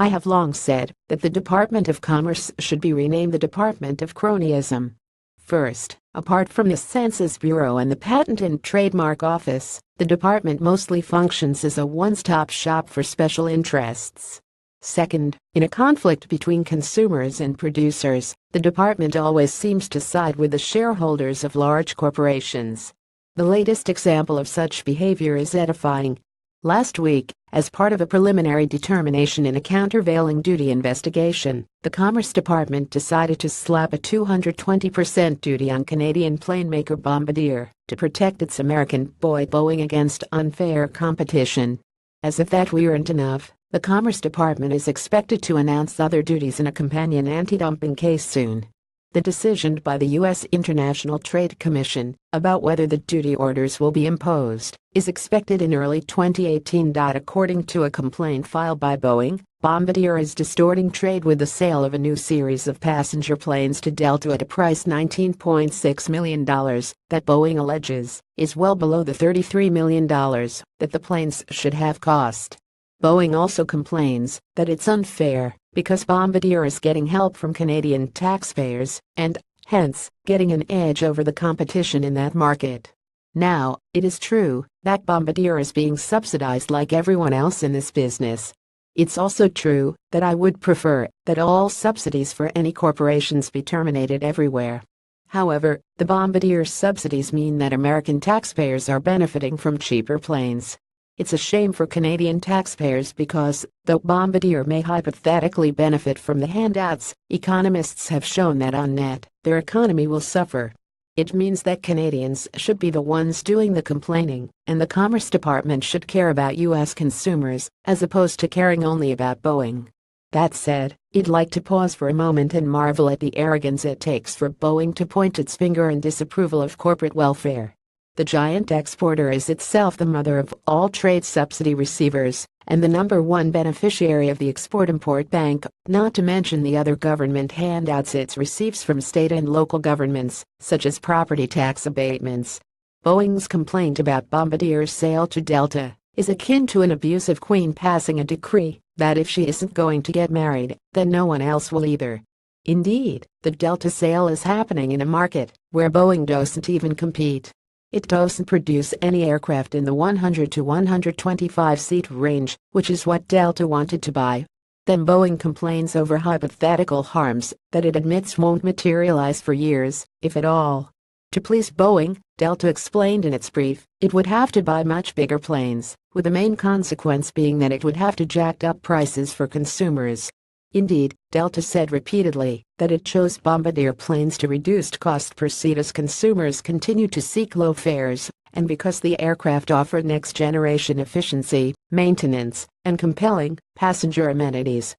I have long said that the Department of Commerce should be renamed the Department of Cronyism. First, apart from the Census Bureau and the Patent and Trademark Office, the department mostly functions as a one-stop shop for special interests. Second, in a conflict between consumers and producers, the department always seems to side with the shareholders of large corporations. The latest example of such behavior is edifying. Last week, as part of a preliminary determination in a countervailing duty investigation, the Commerce Department decided to slap a 220% duty on Canadian plane maker Bombardier to protect its American boy Boeing against unfair competition. As if that weren't enough, the Commerce Department is expected to announce other duties in a companion anti-dumping case soon. The decision by the U.S. International Trade Commission about whether the duty orders will be imposed is expected in early 2018. According to a complaint filed by Boeing, Bombardier is distorting trade with the sale of a new series of passenger planes to Delta at a price $19.6 million that Boeing alleges is well below the $33 million that the planes should have cost. Boeing also complains that it's unfair because Bombardier is getting help from Canadian taxpayers and, hence, getting an edge over the competition in that market. Now, it is true that Bombardier is being subsidized like everyone else in this business. It's also true that I would prefer that all subsidies for any corporations be terminated everywhere. However, the Bombardier subsidies mean that American taxpayers are benefiting from cheaper planes. It's a shame for Canadian taxpayers because, though Bombardier may hypothetically benefit from the handouts, economists have shown that on net, their economy will suffer. It means that Canadians should be the ones doing the complaining, and the Commerce Department should care about U.S. consumers, as opposed to caring only about Boeing. That said, I'd like to pause for a moment and marvel at the arrogance it takes for Boeing to point its finger in disapproval of corporate welfare. The giant exporter is itself the mother of all trade subsidy receivers, and the number one beneficiary of the Export-Import Bank, not to mention the other government handouts it receives from state and local governments, such as property tax abatements. Boeing's complaint about Bombardier's sale to Delta is akin to an abusive queen passing a decree that if she isn't going to get married, then no one else will either. Indeed, the Delta sale is happening in a market where Boeing doesn't even compete. It doesn't produce any aircraft in the 100 to 125-seat range, which is what Delta wanted to buy. Then Boeing complains over hypothetical harms that it admits won't materialize for years, if at all. To please Boeing, Delta explained in its brief, it would have to buy much bigger planes, with the main consequence being that it would have to jack up prices for consumers. Indeed, Delta said repeatedly that it chose Bombardier planes to reduced cost per seat as consumers continue to seek low fares, and because the aircraft offered next-generation efficiency, maintenance, and compelling passenger amenities.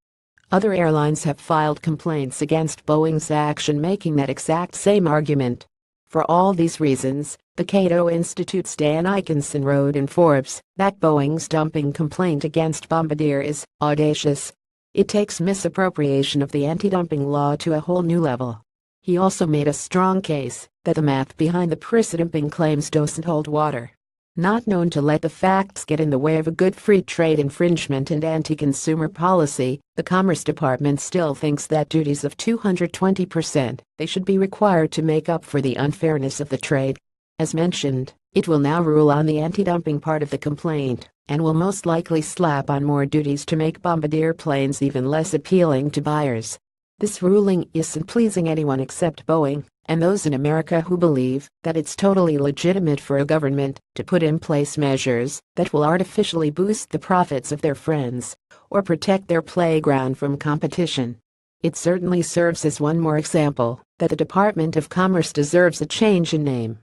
Other airlines have filed complaints against Boeing's action, making that exact same argument. For all these reasons, the Cato Institute's Dan Ikinson wrote in Forbes that Boeing's dumping complaint against Bombardier is audacious. It takes misappropriation of the anti-dumping law to a whole new level. He also made a strong case that the math behind the price-dumping claims doesn't hold water. Not known to let the facts get in the way of a good free trade infringement and anti-consumer policy, the Commerce Department still thinks that duties of 220% they should be required to make up for the unfairness of the trade. As mentioned, it will now rule on the anti-dumping part of the complaint, and will most likely slap on more duties to make Bombardier planes even less appealing to buyers. This ruling isn't pleasing anyone except Boeing, and those in America who believe that it's totally legitimate for a government to put in place measures that will artificially boost the profits of their friends, or protect their playground from competition. It certainly serves as one more example that the Department of Commerce deserves a change in name.